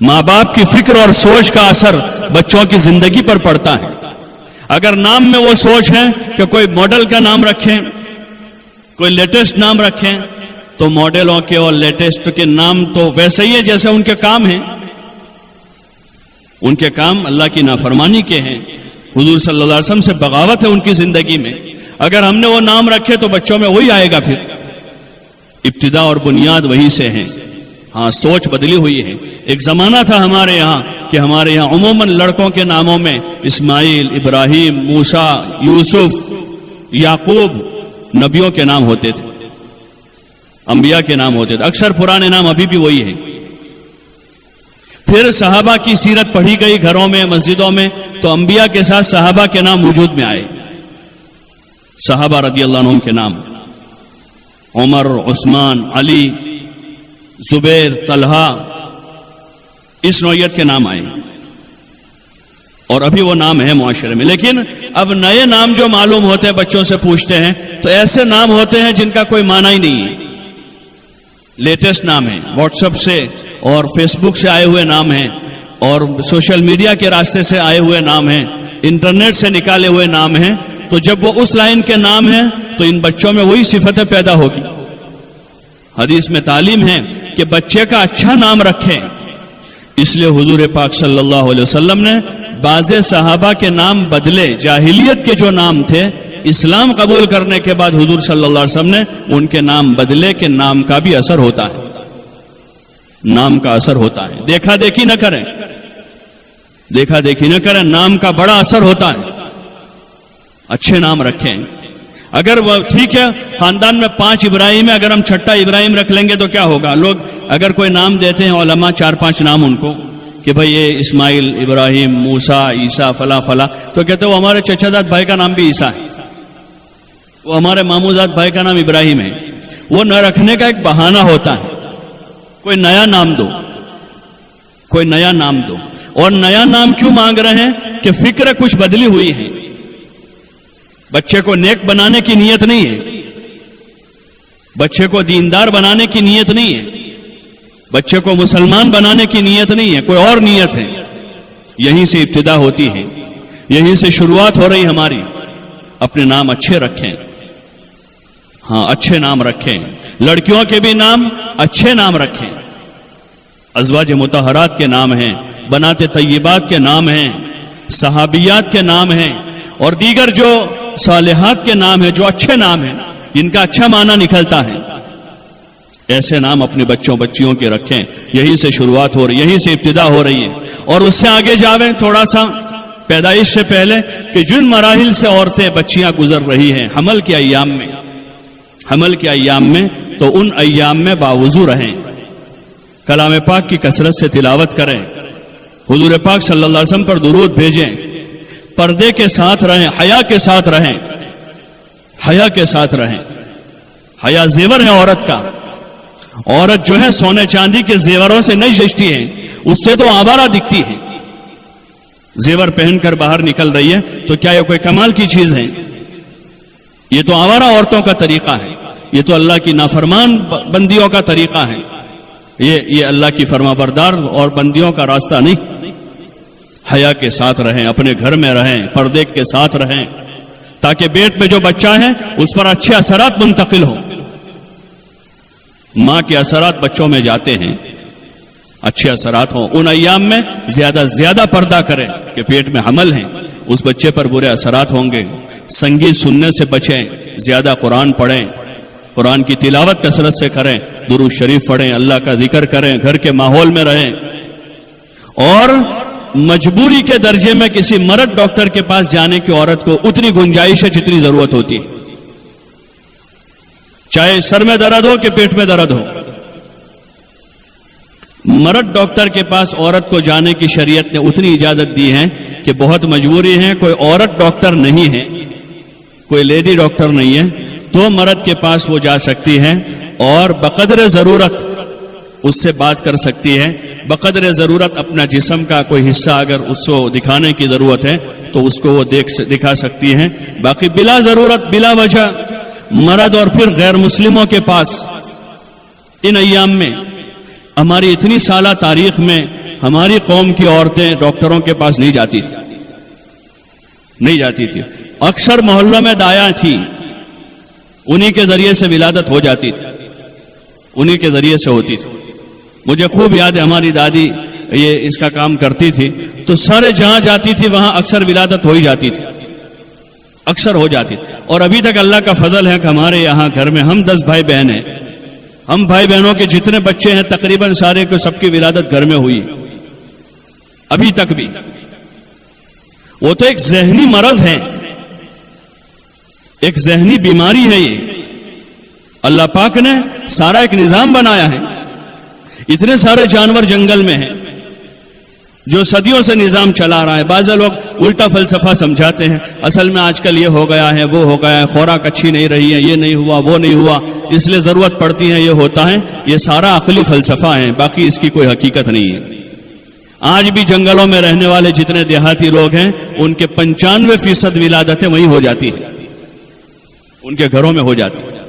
ماں باپ کی فکر اور سوچ کا اثر بچوں کی زندگی پر پڑتا ہے. اگر نام میں وہ سوچ ہے کہ کوئی ماڈل کا نام رکھیں, کوئی لیٹسٹ نام رکھیں, تو ماڈلوں کے اور لیٹسٹ کے نام تو ویسے ہی ہے جیسے ان کے کام ہیں. ان کے کام اللہ کی نافرمانی کے ہیں, حضور صلی اللہ علیہ وسلم سے بغاوت ہے ان کی زندگی میں. اگر ہم نے وہ نام رکھے تو بچوں میں وہی آئے گا. پھر ابتدا اور بنیاد وہی سے ہیں. ہاں, سوچ بدلی ہوئی ہے. ایک زمانہ تھا ہمارے یہاں کہ ہمارے یہاں عموماً لڑکوں کے ناموں میں اسماعیل, ابراہیم, موسیٰ, یوسف, یعقوب نبیوں کے نام ہوتے تھے, انبیاء کے نام ہوتے تھے. اکثر پرانے نام ابھی بھی وہی ہیں. پھر صحابہ کی سیرت پڑھی گئی گھروں میں, مسجدوں میں, تو انبیاء کے ساتھ صحابہ کے نام وجود میں آئے. صحابہ رضی اللہ عنہم کے نام عمر, عثمان, علی, زبیر, طلحہ, اس نوعیت کے نام آئے, اور ابھی وہ نام ہے معاشرے میں. لیکن اب نئے نام جو معلوم ہوتے ہیں, بچوں سے پوچھتے ہیں تو ایسے نام ہوتے ہیں جن کا کوئی معنی ہی نہیں ہے. لیٹسٹ نام ہے, واٹس ایپ سے اور فیس بک سے آئے ہوئے نام ہیں, اور سوشل میڈیا کے راستے سے آئے ہوئے نام ہیں, انٹرنیٹ سے نکالے ہوئے نام ہیں. تو جب وہ اس لائن کے نام ہیں تو ان بچوں میں وہی صفتیں پیدا ہوگی. حدیث میں تعلیم ہے کہ بچے کا اچھا نام رکھیں. اس لیے حضور پاک صلی اللہ علیہ وسلم نے بعض صحابہ کے نام بدلے. جاہلیت کے جو نام تھے, اسلام قبول کرنے کے بعد حضور صلی اللہ علیہ وسلم نے ان کے نام بدلے. کہ نام کا بھی اثر ہوتا ہے, نام کا اثر ہوتا ہے. دیکھا دیکھی نہ کریں, دیکھا دیکھی نہ کریں, نام کا بڑا اثر ہوتا ہے. اچھے نام رکھیں. اگر وہ ٹھیک ہے خاندان میں 5 ابراہیم ہے, اگر ہم چھٹا ابراہیم رکھ لیں گے تو کیا ہوگا؟ لوگ اگر کوئی نام دیتے ہیں علماء 4-5 نام ان کو کہ بھئی یہ اسماعیل, ابراہیم, موسیٰ, عیسیٰ, فلاں فلاں, تو کہتے ہیں وہ ہمارے چچا زاد بھائی کا نام بھی عیسیٰ ہے, وہ ہمارے ماموں زاد بھائی کا نام ابراہیم ہے. وہ نہ رکھنے کا ایک بہانہ ہوتا ہے. کوئی نیا نام دو, کوئی نیا نام دو. اور نیا نام کیوں مانگ رہے ہیں؟ کہ فکر کچھ بدلی ہوئی ہے. بچے کو نیک بنانے کی نیت نہیں ہے, بچے کو دیندار بنانے کی نیت نہیں ہے, بچے کو مسلمان بنانے کی نیت نہیں ہے, کوئی اور نیت ہے. یہیں سے ابتدا ہوتی ہے, یہیں سے شروعات ہو رہی ہماری. اپنے نام اچھے رکھیں. ہاں, اچھے نام رکھیں. لڑکیوں کے بھی نام اچھے نام رکھیں. ازواج مطہرات کے نام ہیں, بنات طیبات کے نام ہیں, صحابیات کے نام ہیں, اور دیگر جو صالحات کے نام ہیں, جو اچھے نام ہیں, جن کا اچھا معنی نکلتا ہے. ایسے نام اپنے بچوں بچیوں کے رکھیں. یہی سے شروعات ہو رہی, یہی سے ابتدا ہو رہی ہے. اور اس سے آگے جاویں تھوڑا سا, پیدائش سے پہلے, کہ جن مراحل سے عورتیں بچیاں گزر رہی ہیں حمل کے ایام میں, حمل کے ایام میں, تو ان ایام میں باوضو رہیں. کلام پاک کی کثرت سے تلاوت کریں. حضور پاک صلی اللہ علیہ وسلم پر درود بھیجیں. پردے کے ساتھ رہیں, حیا کے ساتھ رہیں, حیا کے ساتھ رہیں. حیا زیور ہے عورت کا. عورت جو ہے سونے چاندی کے زیوروں سے نہیں سجتی ہے, اس سے تو آوارہ دکھتی ہے. زیور پہن کر باہر نکل رہی ہے تو کیا یہ کوئی کمال کی چیز ہے؟ یہ تو آوارہ عورتوں کا طریقہ ہے. یہ تو اللہ کی نافرمان بندیوں کا طریقہ ہے. یہ اللہ کی فرما بردار اور بندیوں کا راستہ نہیں. حیا کے ساتھ رہیں, اپنے گھر میں رہیں, پردے کے ساتھ رہیں, تاکہ پیٹ میں جو بچہ ہے اس پر اچھے اثرات منتقل ہوں. ماں کے اثرات بچوں میں جاتے ہیں, اچھے اثرات ہوں. ان ایام میں زیادہ زیادہ پردہ کریں کہ پیٹ میں حمل ہیں, اس بچے پر برے اثرات ہوں گے. سنگیت سننے سے بچیں, زیادہ قرآن پڑھیں, قرآن کی تلاوت کثرت سے کریں, درود شریف پڑھیں, اللہ کا ذکر کریں, گھر کے ماحول میں رہیں. اور مجبوری کے درجے میں کسی مرد ڈاکٹر کے پاس جانے کی عورت کو اتنی گنجائش ہے جتنی ضرورت ہوتی ہے, چاہے سر میں درد ہو کہ پیٹ میں درد ہو. مرد ڈاکٹر کے پاس عورت کو جانے کی شریعت نے اتنی اجازت دی ہے کہ بہت مجبوری ہے, کوئی عورت ڈاکٹر نہیں ہے, کوئی لیڈی ڈاکٹر نہیں ہے, تو مرد کے پاس وہ جا سکتی ہے اور بقدر ضرورت اس سے بات کر سکتی ہے. بقدر ضرورت اپنا جسم کا کوئی حصہ اگر اس کو دکھانے کی ضرورت ہے تو اس کو وہ دکھا سکتی ہے. باقی بلا ضرورت, بلا وجہ مرد اور پھر غیر مسلموں کے پاس ان ایام میں ہماری اتنی سالہ تاریخ میں ہماری قوم کی عورتیں ڈاکٹروں کے پاس نہیں جاتی تھی. اکثر محلوں میں دایاں تھی, انہی کے ذریعے سے ولادت ہو جاتی تھی, انہی کے ذریعے سے ہوتی تھی. مجھے خوب یاد ہے ہماری دادی یہ اس کا کام کرتی تھی, تو سارے جہاں جاتی تھی وہاں اکثر ولادت ہو ہی جاتی تھی, اکثر ہو جاتی تھی. اور ابھی تک اللہ کا فضل ہے کہ ہمارے یہاں گھر میں ہم 10 بھائی بہن ہیں, ہم بھائی بہنوں کے جتنے بچے ہیں تقریباً سارے کو سب کی ولادت گھر میں ہوئی ابھی تک بھی. وہ تو ایک ذہنی مرض ہے, ایک ذہنی بیماری ہے. یہ اللہ پاک نے سارا ایک نظام بنایا ہے. اتنے سارے جانور جنگل میں ہیں جو صدیوں سے نظام چلا رہا ہے. بعض لوگ الٹا فلسفہ سمجھاتے ہیں, اصل میں آج کل یہ ہو گیا ہے, وہ ہو گیا ہے, خوراک اچھی نہیں رہی ہے, یہ نہیں ہوا, وہ نہیں ہوا, اس لیے ضرورت پڑتی ہے, یہ ہوتا ہے. یہ سارا عقلی فلسفہ ہے, باقی اس کی کوئی حقیقت نہیں ہے. آج بھی جنگلوں میں رہنے والے جتنے دیہاتی لوگ ہیں ان کے 95% ولادتیں وہیں ہو جاتی ہیں, ان کے گھروں میں ہو جاتی ہیں.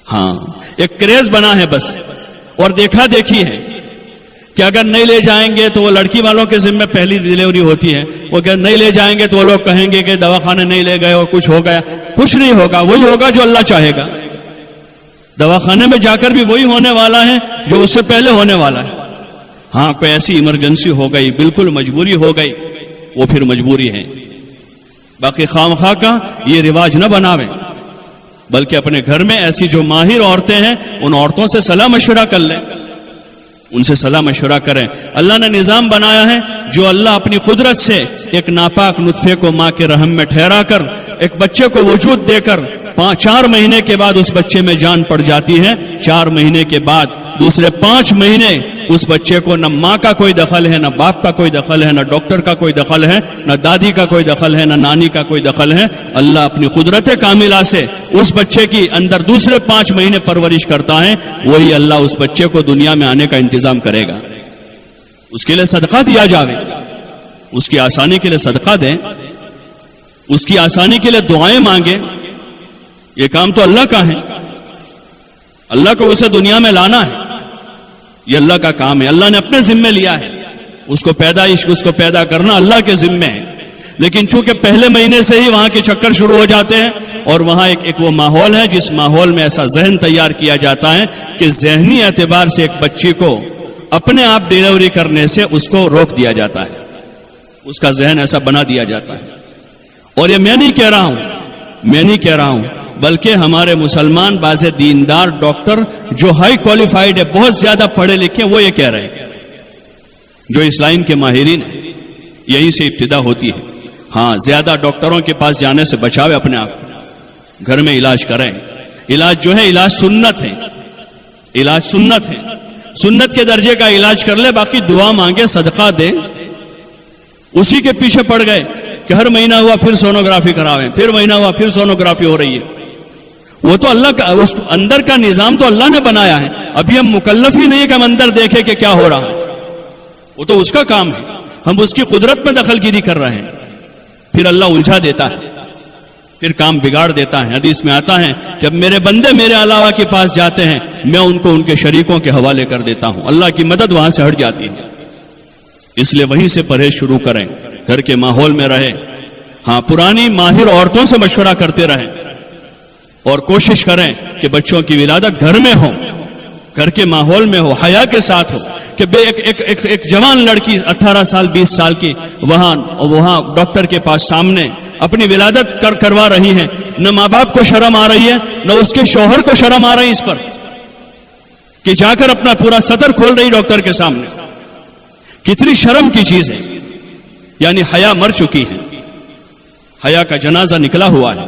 ہاں, ایک کریز بنا ہے بس, اور دیکھا دیکھی ہے کہ اگر نہیں لے جائیں گے تو وہ لڑکی والوں کے ذمہ پہلی ڈلیوری ہوتی ہے, وہ اگر نہیں لے جائیں گے تو وہ لوگ کہیں گے کہ دواخانے نہیں لے گئے اور کچھ ہو گیا. کچھ نہیں ہوگا, وہی ہوگا جو اللہ چاہے گا. دواخانے میں جا کر بھی وہی ہونے والا ہے جو اس سے پہلے ہونے والا ہے. ہاں, کوئی ایسی ایمرجنسی ہو گئی, بالکل مجبوری ہو گئی, وہ پھر مجبوری ہے. باقی خواہ کا یہ رواج نہ بناویں, بلکہ اپنے گھر میں ایسی جو ماہر عورتیں ہیں ان عورتوں سے صلاح مشورہ کر لیں, ان سے صلاح مشورہ کریں. اللہ نے نظام بنایا ہے جو اللہ اپنی قدرت سے ایک ناپاک نطفے کو ماں کے رحم میں ٹھہرا کر ایک بچے کو وجود دے کر 4 مہینے کے بعد اس بچے میں جان پڑ جاتی ہے. 4 مہینے کے بعد دوسرے 5 مہینے اس بچے کو نہ ماں کا کوئی دخل ہے, نہ باپ کا کوئی دخل ہے, نہ ڈاکٹر کا کوئی دخل ہے, نہ دادی کا کوئی دخل ہے, نہ نانی کا کوئی دخل ہے. اللہ اپنی قدرت کاملہ سے اس بچے کی اندر دوسرے 5 مہینے پرورش کرتا ہے. وہی اللہ اس بچے کو دنیا میں آنے کا انتظام کرے گا. اس کے لیے صدقہ دیا جاوے, اس کی آسانی کے لیے صدقہ دیں, اس کی آسانی کے لیے دعائیں مانگیں. یہ کام تو اللہ کا ہے, اللہ کو اسے دنیا میں لانا ہے, یہ اللہ کا کام ہے. اللہ نے اپنے ذمے لیا ہے, اس کو پیدا کرنا اللہ کے ذمے ہے. لیکن چونکہ پہلے مہینے سے ہی وہاں کے چکر شروع ہو جاتے ہیں, اور وہاں ایک وہ ماحول ہے جس ماحول میں ایسا ذہن تیار کیا جاتا ہے کہ ذہنی اعتبار سے ایک بچی کو اپنے آپ ڈیلیوری کرنے سے اس کو روک دیا جاتا ہے, اس کا ذہن ایسا بنا دیا جاتا ہے. اور یہ میں نہیں کہہ رہا ہوں بلکہ ہمارے مسلمان بعض دیندار ڈاکٹر جو ہائی کوالیفائڈ ہے, بہت زیادہ پڑھے لکھے, وہ یہ کہہ رہے ہیں, جو اس لائن کے ماہرین ہیں, یہیں سے ابتدا ہوتی ہے. ہاں, زیادہ ڈاکٹروں کے پاس جانے سے بچاوے اپنے آپ کو, گھر میں علاج کریں. علاج جو ہے علاج سنت ہے, علاج سنت ہے, سنت کے درجے کا علاج کر لے, باقی دعا مانگے, صدقہ دے. اسی کے پیچھے پڑ گئے کہ ہر مہینہ ہوا پھر سونوگرافی کراویں, پھر مہینہ ہوا پھر سونوگرافی ہو رہی ہے. وہ تو اللہ کا, اس اندر کا نظام تو اللہ نے بنایا ہے. ابھی ہم مکلف ہی نہیں کہ ہم اندر دیکھیں کہ کیا ہو رہا ہے, وہ تو اس کا کام ہے. ہم اس کی قدرت میں دخل گیری کر رہے ہیں, پھر اللہ الجھا دیتا ہے, پھر کام بگاڑ دیتا ہے. حدیث میں آتا ہے جب میرے بندے میرے علاوہ کے پاس جاتے ہیں میں ان کو ان کے شریکوں کے حوالے کر دیتا ہوں, اللہ کی مدد وہاں سے ہٹ جاتی ہے. اس لیے وہیں سے پرہیز شروع کریں, گھر کے ماحول میں رہے. ہاں, پرانی ماہر عورتوں سے مشورہ کرتے رہیں اور کوشش کریں کہ بچوں کی ولادت گھر میں ہو, گھر کے ماحول میں ہو, حیا کے ساتھ ہو. کہ ایک جوان لڑکی 18 سال 20 سال کی وہاں ڈاکٹر کے پاس سامنے اپنی ولادت کروا رہی ہے, نہ ماں باپ کو شرم آ رہی ہے, نہ اس کے شوہر کو شرم آ رہی ہے اس پر کہ جا کر اپنا پورا صدر کھول رہی ڈاکٹر کے سامنے. کتنی شرم کی چیز ہے, یعنی حیا مر چکی ہے, حیا کا جنازہ نکلا ہوا ہے.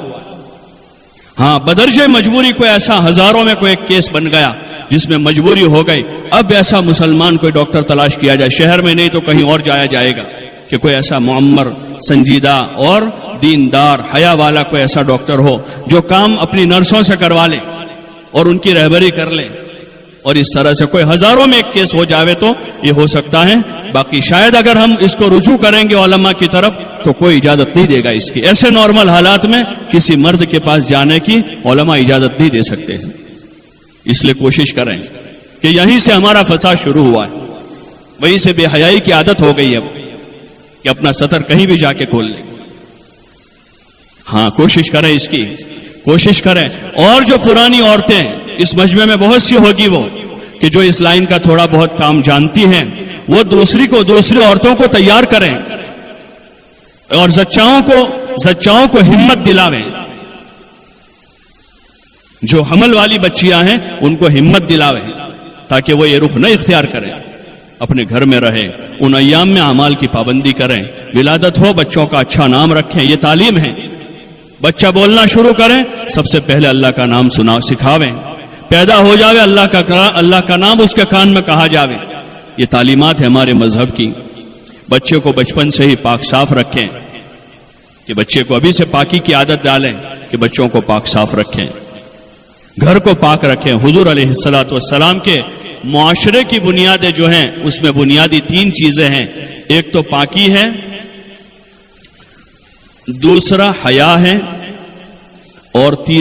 ہاں, بدرجہ مجبوری کوئی ایسا ہزاروں میں کوئی ایک کیس بن گیا جس میں مجبوری ہو گئی. اب ایسا مسلمان کوئی ڈاکٹر تلاش کیا جائے, شہر میں نہیں تو کہیں اور جایا جائے گا, کہ کوئی ایسا معمر, سنجیدہ اور دیندار حیا والا کوئی ایسا ڈاکٹر ہو جو کام اپنی نرسوں سے کروا لے اور ان کی رہبری کر لے. اور اس طرح سے کوئی ہزاروں میں ایک کیس ہو جاوے تو یہ ہو سکتا ہے. باقی شاید اگر ہم اس کو رجوع کریں گے علماء کی طرف تو کوئی اجازت نہیں دے گا اس کی. ایسے نارمل حالات میں کسی مرد کے پاس جانے کی علماء اجازت نہیں دے سکتے. اس لیے کوشش کریں کہ یہیں سے ہمارا فساد شروع ہوا ہے، وہیں سے بے حیائی کی عادت ہو گئی اب کہ اپنا سطر کہیں بھی جا کے کھول لیں۔ ہاں کوشش کریں، اس کی کوشش کریں۔ اور جو پرانی عورتیں اس مجمع میں بہت سی ہوگی وہ کہ جو اس لائن کا تھوڑا بہت کام جانتی ہیں، وہ دوسری عورتوں کو تیار کریں اور زچاؤں کو ہمت دلاویں۔ جو حمل والی بچیاں ہیں ان کو ہمت دلاویں تاکہ وہ یہ رخ نہ اختیار کریں، اپنے گھر میں رہیں، ان ایام میں اعمال کی پابندی کریں، ولادت ہو بچوں کا اچھا نام رکھیں، یہ تعلیم ہے۔ بچہ بولنا شروع کریں، سب سے پہلے اللہ کا نام سکھاویں، پیدا ہو جاوے اللہ کا نام اس کے کان میں کہا جاوے، یہ تعلیمات ہے ہمارے مذہب کی۔ بچے کو بچپن سے ہی پاک صاف رکھیں، کہ بچے کو ابھی سے پاکی کی عادت ڈالیں کہ بچوں کو پاک صاف رکھیں، گھر کو پاک رکھیں۔ حضور علیہ الصلوۃ والسلام کے معاشرے کی بنیادیں جو ہیں اس میں بنیادی 3 چیزیں ہیں، ایک تو پاکی ہے، دوسرا حیا ہے، اور